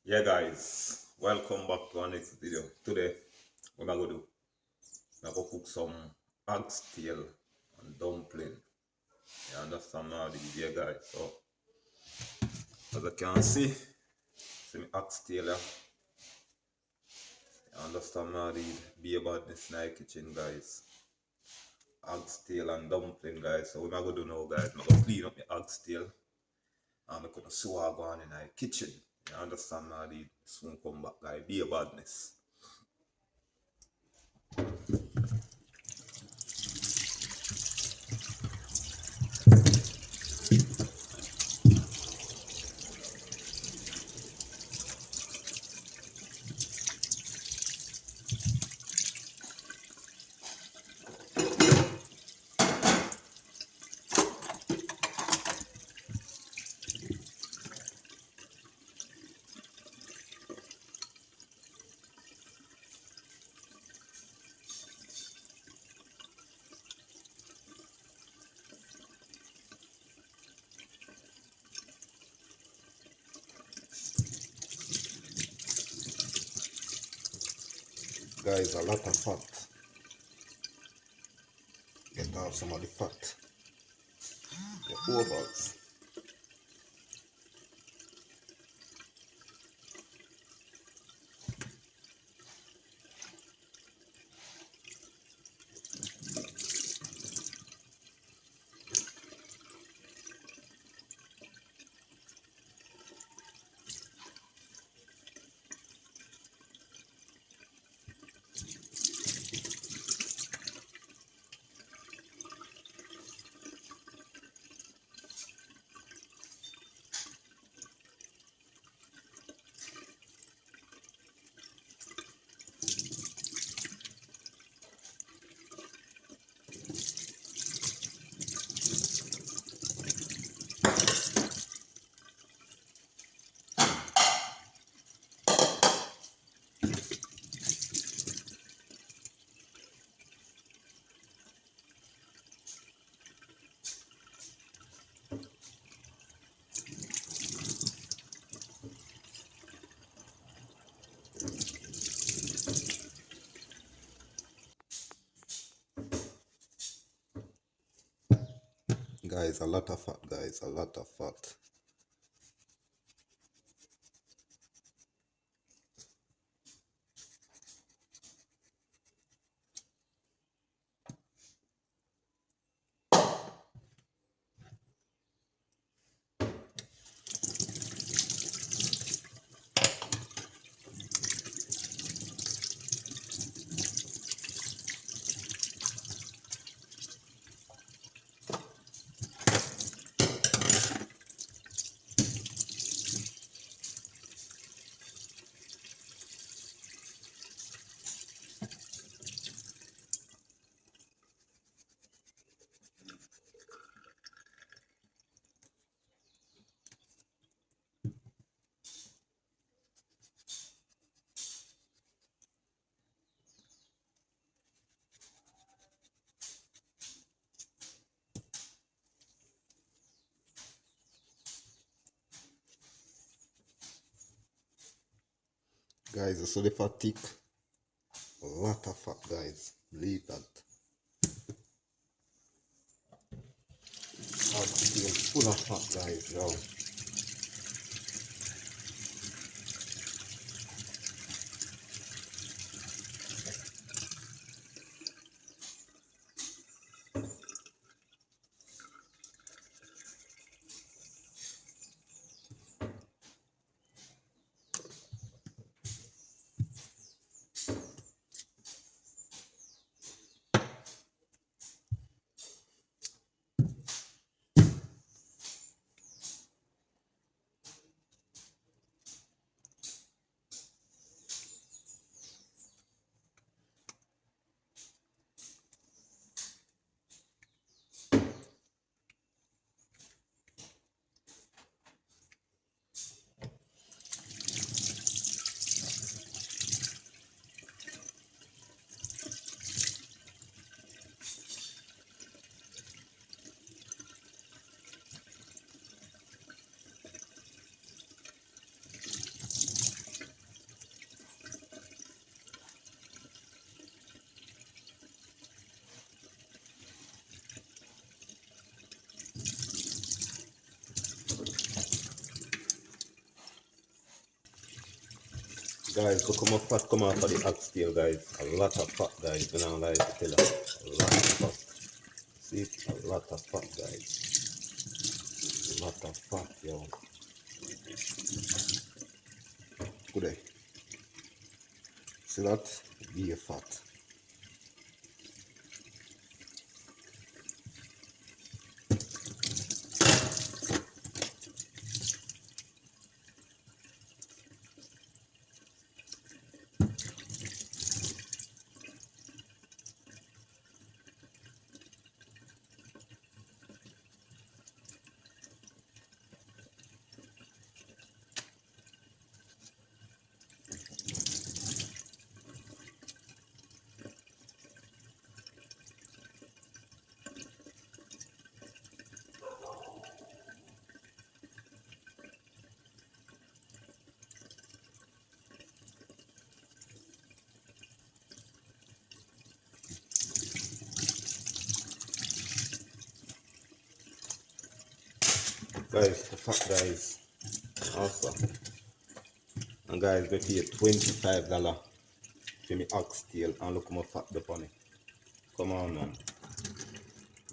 Yeah guys, welcome back to our next video. Today, what I'm gonna do, I'm gonna cook some oxtail and dumpling. You understand now these yeah guys. So as I can see me oxtail yeah. You understand now the be badness in the kitchen guys. Oxtail and dumpling guys. So what I'm gonna do now guys, I'm gonna clean up the oxtail and I'm gonna swag on in the kitchen. You understand now the soon come back guys, be badness. Guys, a lot of fat. Get off some of the fat. The ovals. Guys, a lot of fat, guys, a lot of fat. Guys, so the fat thick. A lot of fat, guys. Believe that. Still full of fat, guys. Yo. Guys, look how much fat come out of the oxtail, guys. A lot of fat, guys. You know, like I tell you, a lot of fat. See, a lot of fat, guys. A lot of fat, yo. Good day. See that? Be a fat. Guys, the fat guys. Also. And guys, we pay $25 for me oxtail and look how much fat the on it. Come on, man.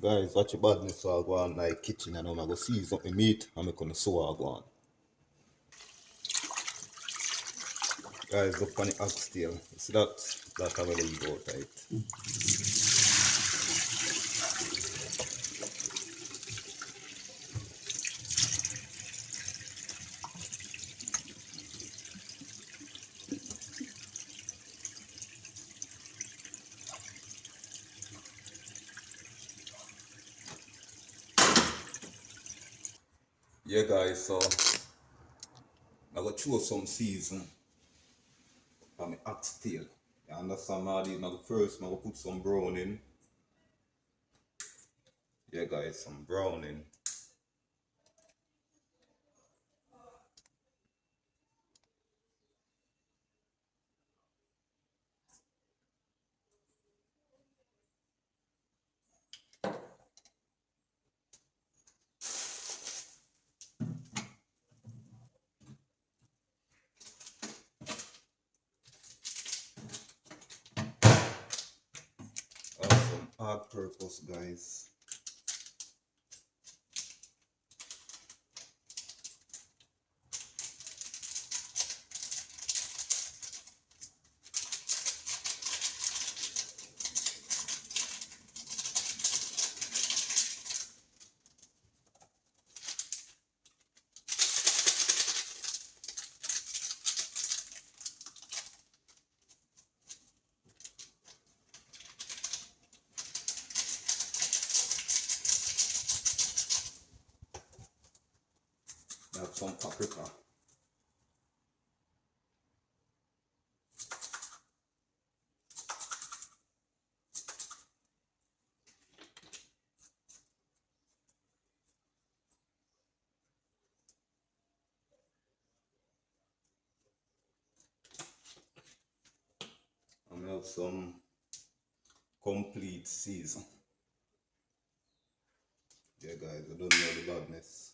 Guys, watch your badness so I'll go on my kitchen and I'm going to season up my meat and I'm going to sew I'll go on. Guys, look on the oxtail. You see that? That's how I leave out, right? Yeah, guys, so I'm going to throw some season on my oxtail. You understand, Marty? First, I'm going to put some brown in. Yeah, guys, some brown in. Some all purpose, guys. I have some paprika. And I have some complete season. Yeah, guys, I don't know the badness.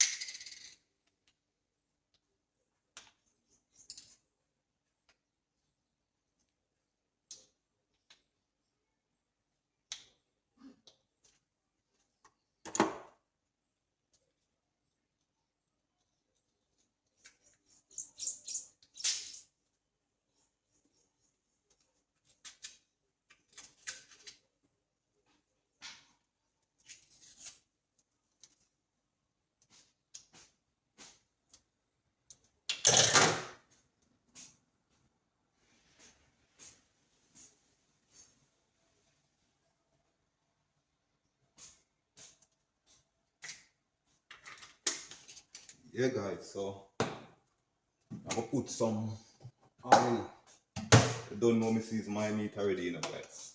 Yeah, guys, so I'm gonna put some oil. I don't know me season my meat already in a place.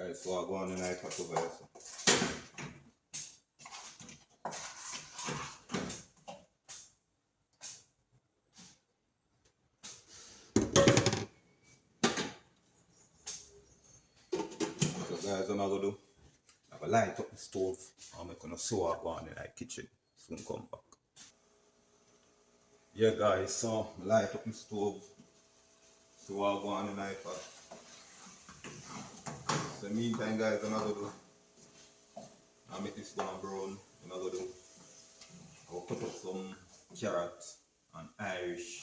Guys, so I go on the night pot over here. So guys, what I'm gonna do, I'm gonna light up the stove. I'm gonna sew I go on in the kitchen. Soon come back. Yeah guys, so I light up the stove. So I go on in the night pot. So meantime guys, what I'm gonna do, I make this one brown. What I'm gonna do, I'll cut up some carrots and Irish.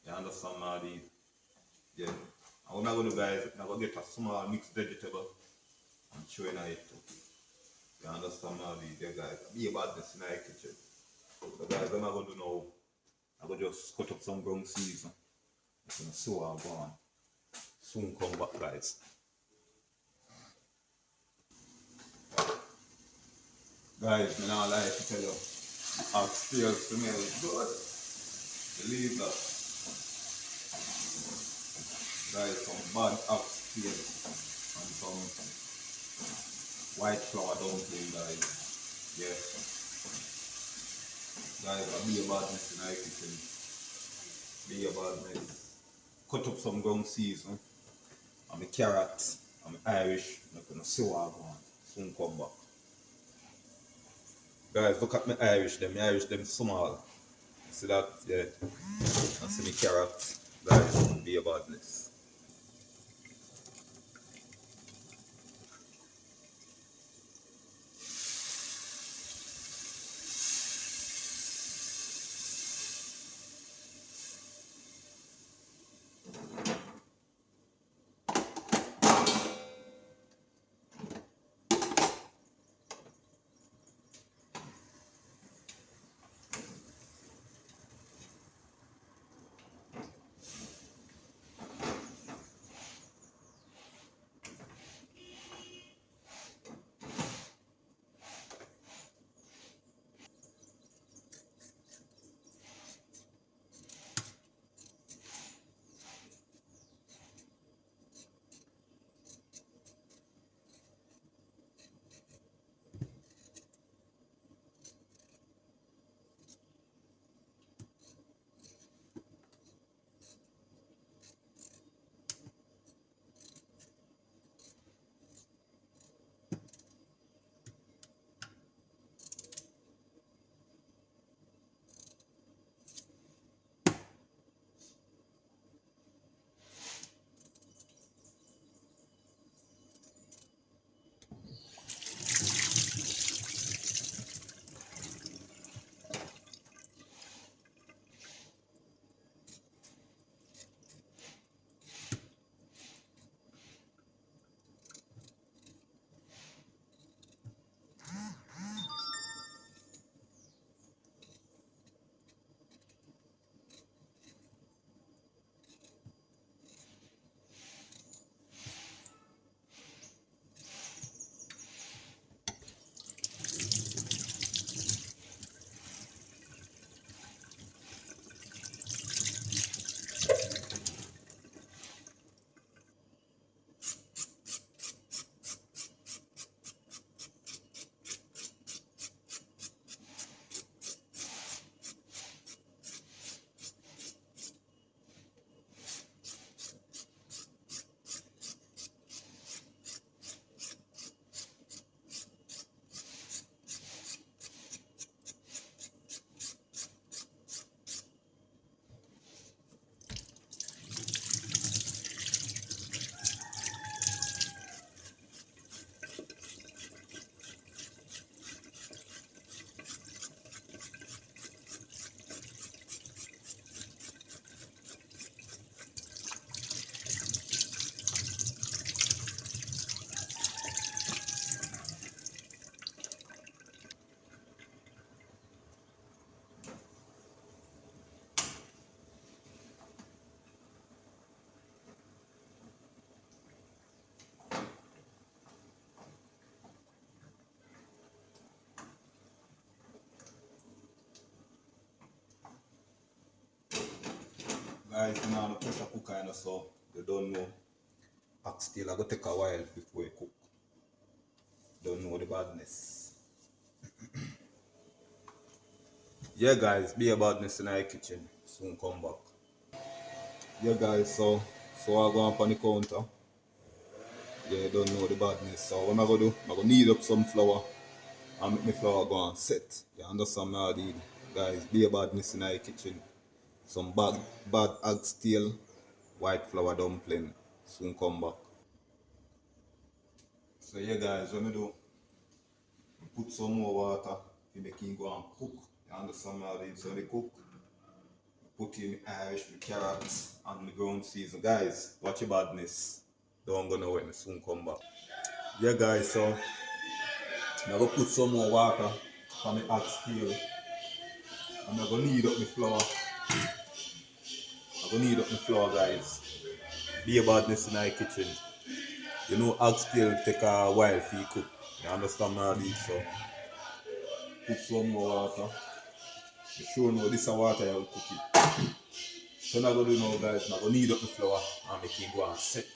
You understand Marty? Yeah. And what I'm gonna do guys, I'm gonna get a small mixed vegetable and throw in it too. You understand Marty? Yeah guys, be a badness in the kitchen. So guys, what I'm gonna do now, I'm gonna just cut up some ground season. I'm gonna sew and go on. Soon come back guys. Guys, I'm not lie to tell you, oxtail smell good. Believe that. Guys, some bad oxtail and some white flour dumpling guys. Yeah. Guys, I'll be a badness in the kitchen. Be a badness. Cut up some ground season. And my carrots and my Irish. I'm gonna sew and go on. Soon come back. Guys, look at my Irish them small. See that? Yeah. And see my carrots. Guys, be a badness. Guys, now the pressure cooker, so you don't know. Oxtail, I go take a while before it cook. Don't know the badness. Yeah guys, be a badness in our kitchen. Soon come back. Yeah guys, so I go up on the counter. Yeah, don't know the badness. So what am I gonna do? I'm gonna knead up some flour and make my flour go and set. You understand me? I did. Guys, be a badness in our kitchen. Some bad oxtail, white flour dumpling. Soon come back. So yeah guys, what I do? Put some more water to make it go and cook. You understand me? I did. So they cook. Put in Irish, the carrots and the ground season. Guys, watch your badness. Don't go nowhere, soon come back. Yeah guys, so I'm gonna put some more water on the oxtail. And I'm gonna knead up my flour. I'm gonna knead up my flour guys. Be a badness in our kitchen. You know oxtail take a while for you cook. You understand my deal? So put some more water. You sure know this is water you will cook it. So I'm gonna do now guys, I'm gonna knead up the flour and make it go and set.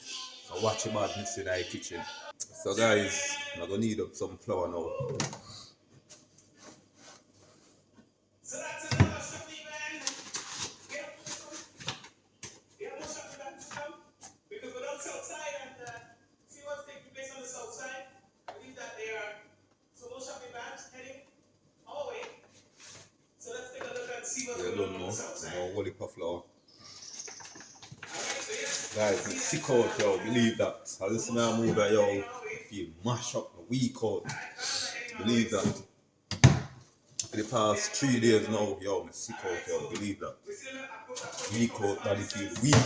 So watch your badness in our kitchen. So guys, I'm gonna knead up some flour now. You don't know, whole heap of flour. Guys, I'm sick out, yo, believe that. I listen to a movie, yo, I feel mash up, weak out. Believe that. For the past 3 days now, yo, I'm sick out, yo, believe that. Weak out, body feel weak.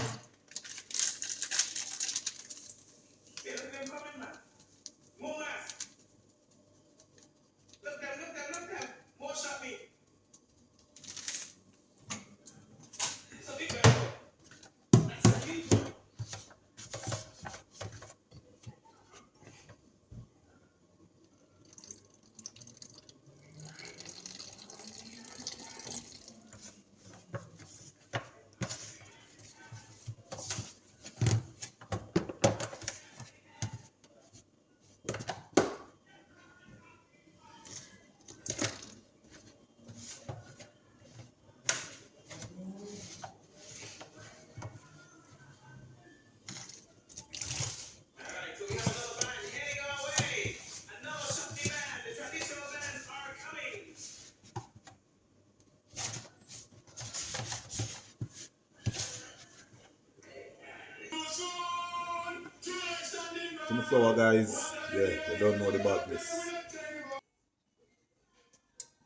So the flour guys, yeah, they don't know the badness.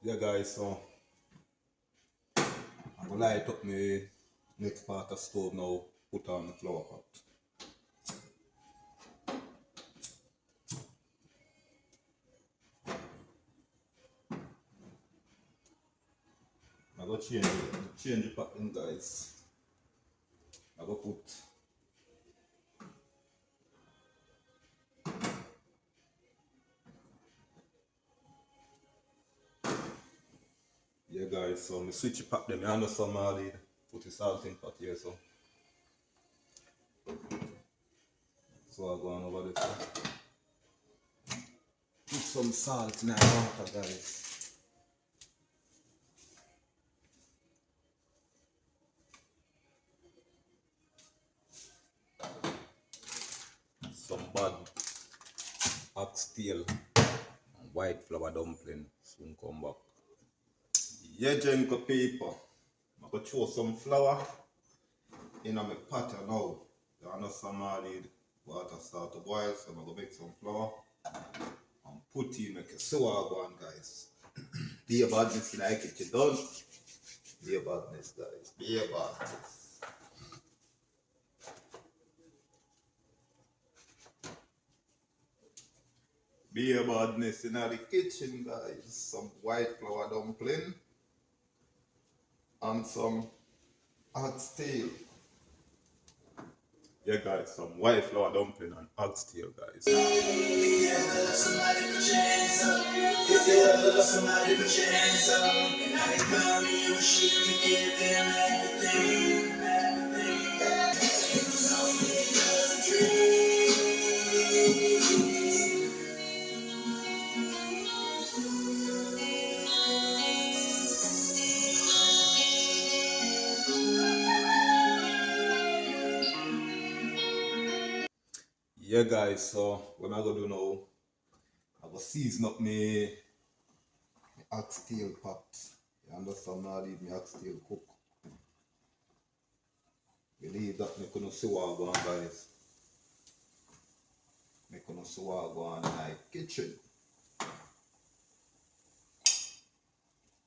Yeah guys, so I'm gonna light up my next part of stove now, put on the flour pot. I'm gonna change the pot then guys. I'm gonna put yeah guys, so I switch the pot them, I understand my lead. Put the salt in pot here so. So I go on over this. Put some salt in our water guys. Some bad oxtail and white flour dumpling soon come back. Yeah, Jenko people, I'm gonna throw some flour in my pot now. You understand my lead? Water start to boil, so I'm gonna make some flour and put in make a sour one guys. Be a badness in the kitchen, don't be a badness guys. Be a badness. Be a badness in the kitchen guys. Some white flour dumpling and some oxtail. Yeah guys, some white flour dumpling and oxtail guys. If you ever love somebody, put your hands up. If you ever love somebody, put your hands up. And I can marry you, she can give them everything. It was only a dream. Yeah guys, so what am I gonna do now? I go season up me oxtail pot. You understand now? Leave me oxtail cook. Believe that me couldn't see what go on, guys. Me couldn't see what go on in my kitchen.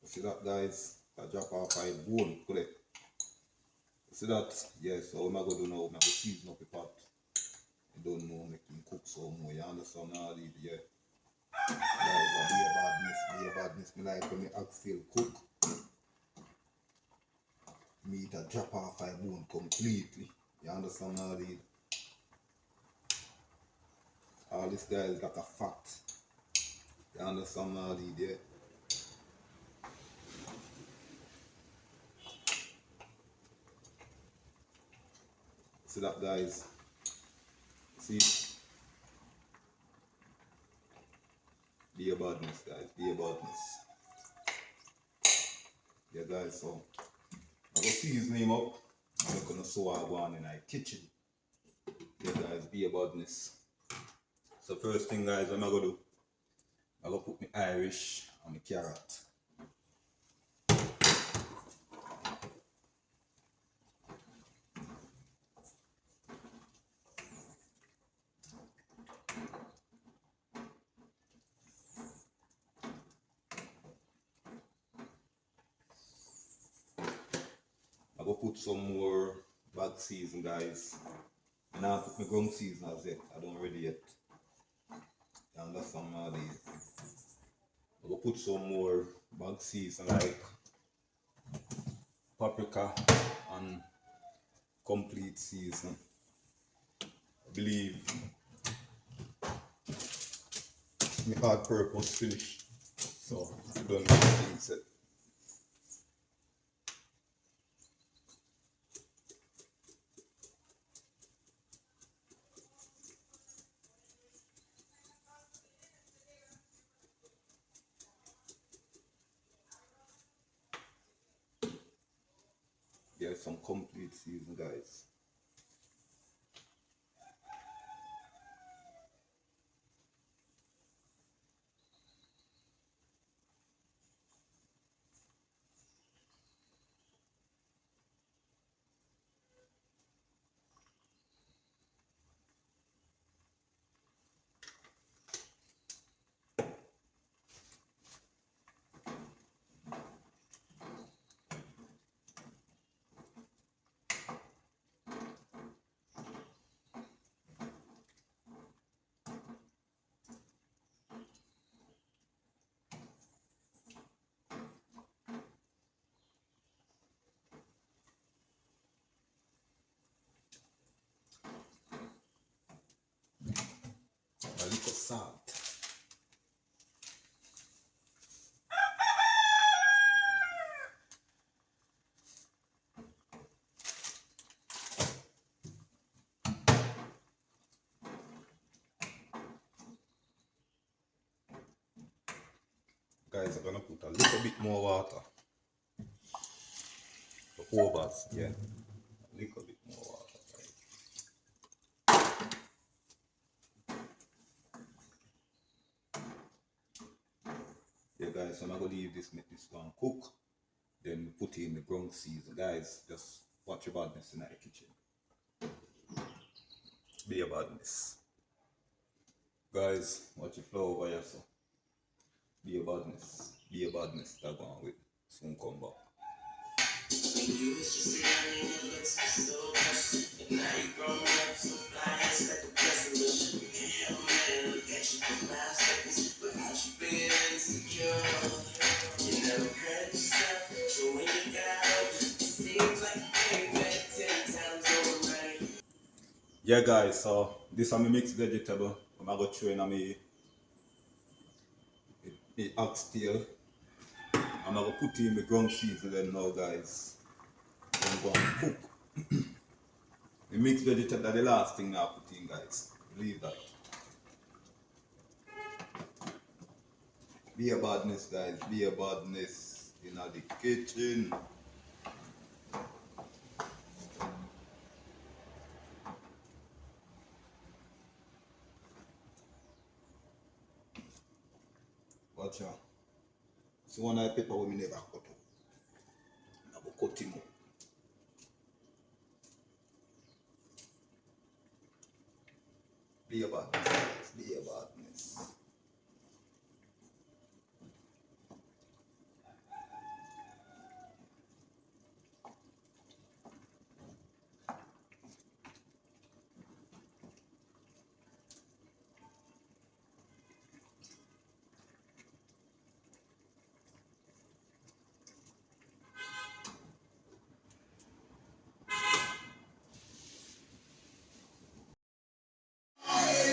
You see that, guys? I drop off my bone, correct? You see that? Yes, so what am I gonna do now? I'm gonna season up the pot. I don't know, make him cook some more. You understand now? Leave, yeah. Guys, be a badness. Me like when me oxtail cook. Meat a drop off my bone completely. You understand now? Leave. All this guy is like a fat. You understand now? Leave, yeah. See that, guys? See? Be a badness, guys. Be a badness. Yeah, guys, so I'm gonna season him up. I'm gonna sew I one in my kitchen. Yeah, guys, be a badness. So first thing, guys, what am I gonna do? I'm gonna put my Irish on the carrot. I'm gonna put some more bag season, guys. And I put my ground season as yet. I don't ready yet. You understand now? I'm gonna put some more bag season like paprika and complete season. I believe my hard purpose finished. So I don't know things yet. There's some complete season, guys. A little salt. Guys, I'm gonna put a little bit more water. The whole bath, yeah. A little bit more water, guys. Yeah, guys, so I'm gonna leave this, make this one cook. Then put in the ground season. Guys, just watch your badness in the kitchen. Be a badness. Guys, watch your flow over here, so. Be a badness. Be a badness. That one with soon come back. Yeah, guys, so this is my mixed vegetable. I'm gonna go throw in my oxtail. I'm gonna put in the ground seasoning now, guys. I'm going to cook. The mixed vegetable is the last thing I put in, guys. Believe that. Be a badness, guys. Be a badness in the kitchen. watch out. So one of the paper we never cut up. I go cut him up. Be a badness. Be a badness.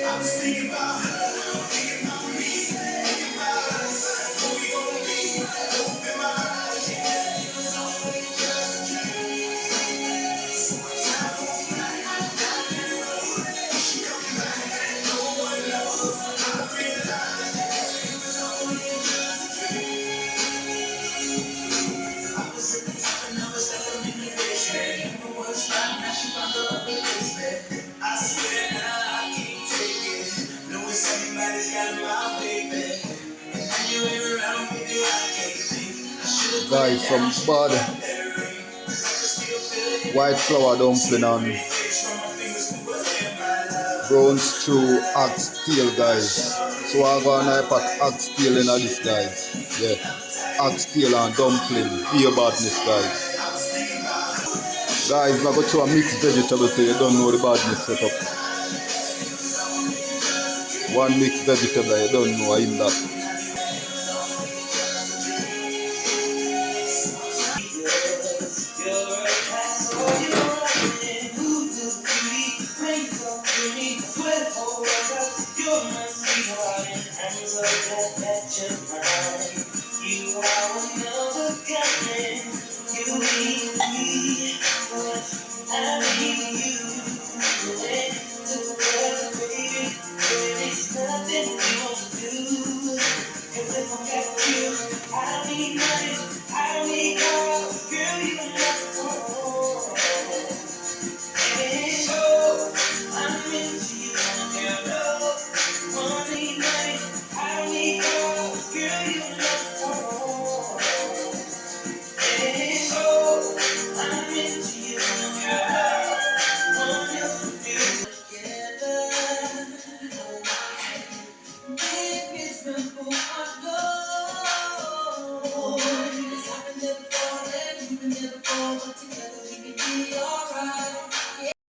I was thinking about her, thinking about me, thinking about us, who we gonna be. Open my eyes, yeah, it was only just a dream. Sometime on night, down the road, she coming back, no one knows. I realized that it was only just a dream. I was at the top and I was stepping in the basement. Never was right, now she found the other basement. I swear now I can't take it. Knowing somebody's got my baby. And now you ain't around, baby, I can't think. I should've guys, some bad white flour dumpling on brown stew oxtail, guys. So I'm gonna put oxtail in this, guys. Yeah, oxtail and dumpling. Be a badness, guys. Guys, I got to a mixed vegetable thing. You don't know the badness setup. One mixed vegetable, you don't know in that. You are another kind. You need me, but I need you. Together, baby, there is nothing we won't do. 'Cause if I got you,